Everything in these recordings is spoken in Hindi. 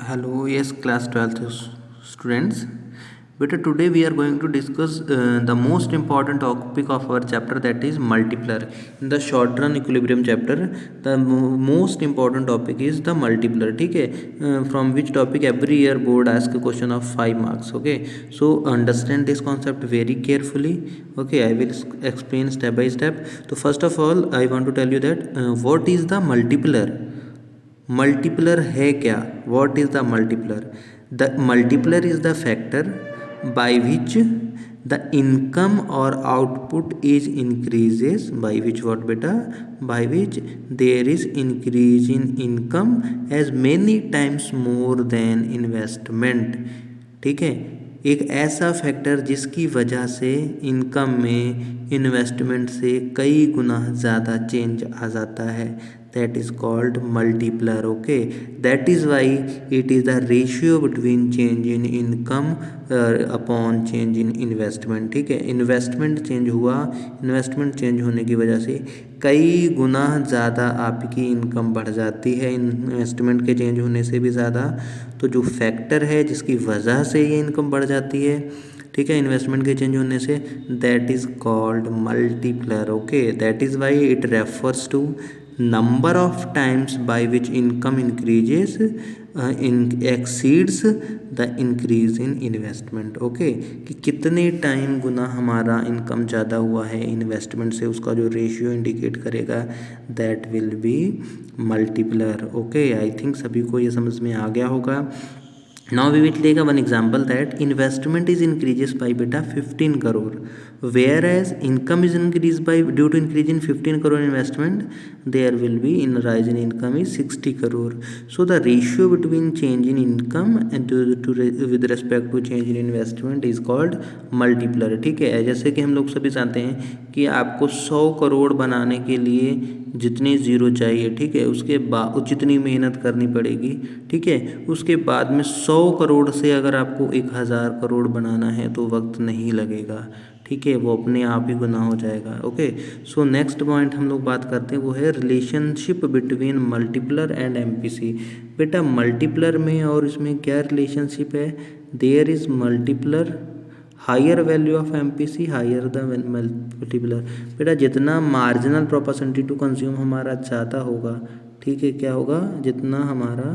Hello, yes, class 12th students. But today we are going to discuss the most important topic of our chapter, that is multiplier. In the short run equilibrium chapter, the most important topic is the multiplier. ठीक है, from which topic every year board ask a question of 5 marks. Okay, so understand this concept very carefully. Okay, I will explain step by step. So first of all, I want to tell you that what is the multiplier. Multiplier है क्या? What is the multiplier? The multiplier is the factor by which the income और output is increases, by which what बेटा, by which there is increase in income as many times more than investment. ठीक है, एक ऐसा फैक्टर जिसकी वजह से इनकम में इन्वेस्टमेंट से कई गुना ज़्यादा चेंज आ जाता है, that is called multiplier. Okay, that is why it is the ratio between change in income upon change in investment. ठीक है, इन्वेस्टमेंट चेंज हुआ, इन्वेस्टमेंट चेंज होने की वजह से कई गुना ज़्यादा आपकी इनकम बढ़ जाती है, इन्वेस्टमेंट के चेंज होने से भी ज़्यादा। तो जो फैक्टर है जिसकी वजह से ये इनकम बढ़ जाती है, ठीक है, इन्वेस्टमेंट के चेंज होने से, that is called multiplier. Okay, that is why it refers to number of times by which income increases exceeds the increase in investment. Okay, कि कितने टाइम गुना हमारा इनकम ज़्यादा हुआ है इन्वेस्टमेंट से, उसका जो रेशियो इंडिकेट करेगा that will be multiplier. Okay, I think सभी को ये समझ में आ गया होगा. Now we will take one example that investment is increases by beta 15 crore, whereas income is increased by, due to increase in 15 crore investment, there will be in rise in income is 60 crore. So the ratio between change in income and with respect to change in investment is called multiplier. ठीक है, जैसे कि हम लोग सभी जानते हैं कि आपको 100 करोड़ बनाने के लिए जितनी ज़ीरो चाहिए, ठीक है, उसके बाद जितनी मेहनत करनी पड़ेगी, ठीक है, उसके बाद में 100 करोड़ से अगर आपको 1000 करोड़ बनाना है तो वक्त नहीं लगेगा. ठीक है, वो अपने आप ही गुना हो जाएगा. ओके, सो नेक्स्ट पॉइंट हम लोग बात करते हैं वो है relationship between multiplier and MPC. बेटा मल्टीप्लर में और इसमें क्या रिलेशनशिप है? There is multiplier higher value of MPC higher the multiplier. बेटा जितना मार्जिनल प्रोपोर्शनिटी टू कंज्यूम हमारा ज़्यादा होगा, ठीक है, क्या होगा, जितना हमारा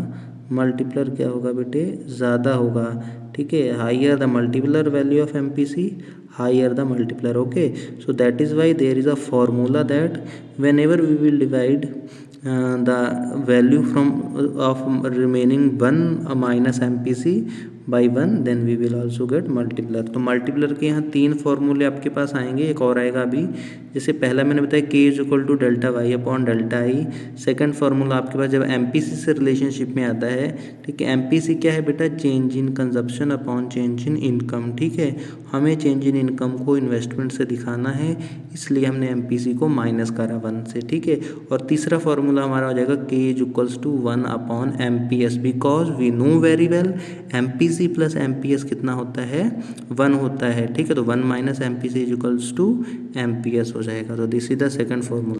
मल्टीप्लर क्या होगा बेटे, ज़्यादा होगा. ठीक है, higher the multiplier value of MPC higher the multiplier. Okay, so that is why there is a formula that whenever we will divide the value from of remaining 1 minus MPC by 1, then we will also get multiplier. तो मल्टीप्लर के यहाँ 3 फॉर्मूले आपके पास आएंगे, एक और आएगा अभी. जैसे पहला मैंने बताया k is equal to delta Y upon delta I. Second formula आपके पास जब एमपीसी से रिलेशनशिप में आता है, ठीक है, एमपीसी क्या है बेटा, change in consumption upon change in income. ठीक है, हमें चेंज इन इनकम को इन्वेस्टमेंट से दिखाना है, इसलिए हमने एमपीसी को माइनस करा 1 से. ठीक है, और तीसरा फार्मूला हमारा हो जाएगा k is equals to 1 upon MPS, because we know very well MPC plus MPS कितना होता है, 1 होता है. ठीक है, तो 1 minus MPC is equals to MPS हो जाएगा. तो this is the second formula.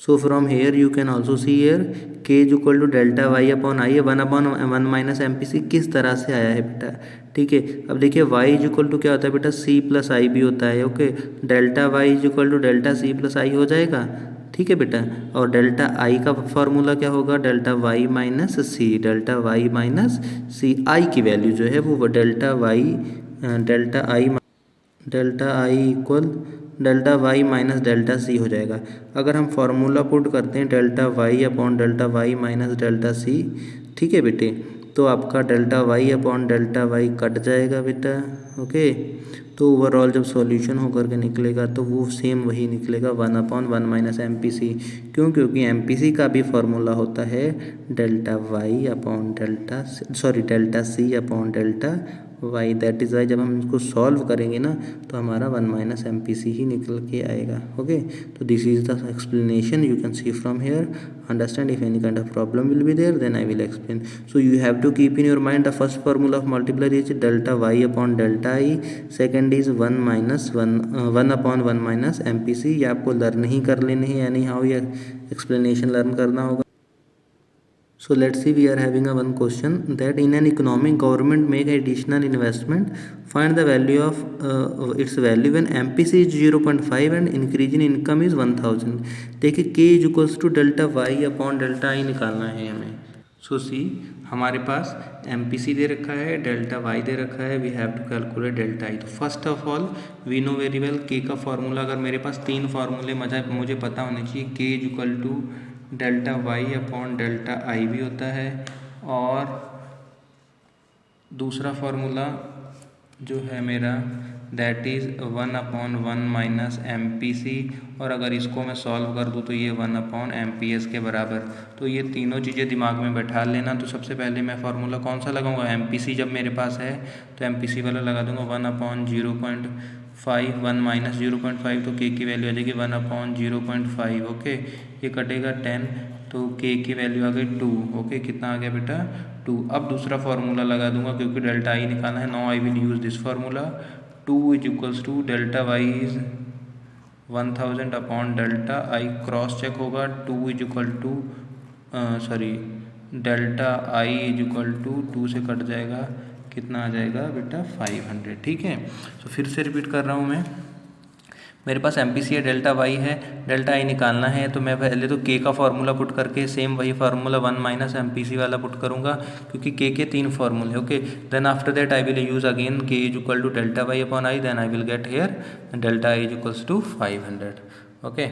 So from here you can also see here k is equal to delta Y upon I है, 1 अपॉन 1 माइनस एमपीसी किस तरह से आया है बेटा. ठीक है, अब देखिए y इज इक्वल टू क्या होता है बेटा, c प्लस आई भी होता है. Okay, delta y is equal to delta c plus I हो जाएगा. ठीक है बेटा, और डेल्टा आई का फॉर्मूला क्या होगा, delta Y minus C. Delta Y minus C, I की वैल्यू जो है वो delta I equal delta Y minus delta C हो जाएगा. अगर हम फार्मूला पुट करते हैं delta Y upon delta Y minus delta C, ठीक है बेटे, तो आपका delta Y upon delta Y cut जाएगा बेटा. ओके, तो ओवरऑल जब सॉल्यूशन होकर के निकलेगा तो वो सेम वही निकलेगा, 1 अपॉन 1 माइनस एमपीसी. क्यों? क्योंकि एमपीसी का भी फार्मूला होता है delta Y upon delta C upon delta Y. That is why जब हम इसको सॉल्व करेंगे ना तो हमारा 1 माइनस एमपीसी ही निकल के आएगा. ओके, तो this is the explanation you can see from here. Understand, if any kind of problem will be there then I will explain. So you have to keep in your mind the first formula of multiplier is delta y upon delta I, second is 1 minus 1 upon 1 minus MPC. ये आपको लर्न ही कर लेने हैं, यानी हाउ ये एक्सप्लेनेशन लर्न करना होगा. So let's see, we are having a one question that in an economy government make additional investment, find the value of its value when MPC is 0.5 and increase in income is 1000. देखिए k is equals to delta Y upon delta I निकालना है हमें. सो सी हमारे पास MPC दे रखा है, डेल्टा वाई दे रखा है, we have to calculate delta I. तो first of all we know very well K का फॉर्मूला, अगर मेरे पास तीन फार्मूले मुझे पता होने चाहिए. K is equal to delta Y upon delta I भी होता है, और दूसरा फार्मूला जो है मेरा दैट इज़ 1/1 माइनस MPC, और अगर इसको मैं सॉल्व कर दूँ तो ये 1/MPS के बराबर. तो ये तीनों चीज़ें दिमाग में बैठा लेना. तो सबसे पहले मैं फार्मूला कौन सा लगाऊंगा, MPC जब मेरे पास है तो MPC वाला लगा दूंगा. 1/0.5, 1 माइनस 0.5, तो के की वैल्यू आ जाएगी 1/0.5. ओके, ये कटेगा 10, तो के की वैल्यू आ गई 2. ओके, कितना आ गया बेटा 2. अब दूसरा फार्मूला लगा दूंगा क्योंकि डेल्टा आई निकालना है. Now I will use this formula. 2 is equals to delta Y is 1000 upon delta I, cross check होगा. 2 is equal to delta I is equal to 2 से कट जाएगा, कितना आ जाएगा बेटा 500. ठीक है, तो फिर से रिपीट कर रहा हूँ मैं. मेरे पास MPC है, डेल्टा वाई है, डेल्टा आई निकालना है. तो मैं पहले तो के का फार्मूला पुट करके सेम वही फार्मूला 1 माइनस MPC वाला पुट करूँगा क्योंकि के तीन फार्मूले. Okay, then after that I will use again K is equal to delta Y upon I, then I will get here delta I is equals to 500. Okay.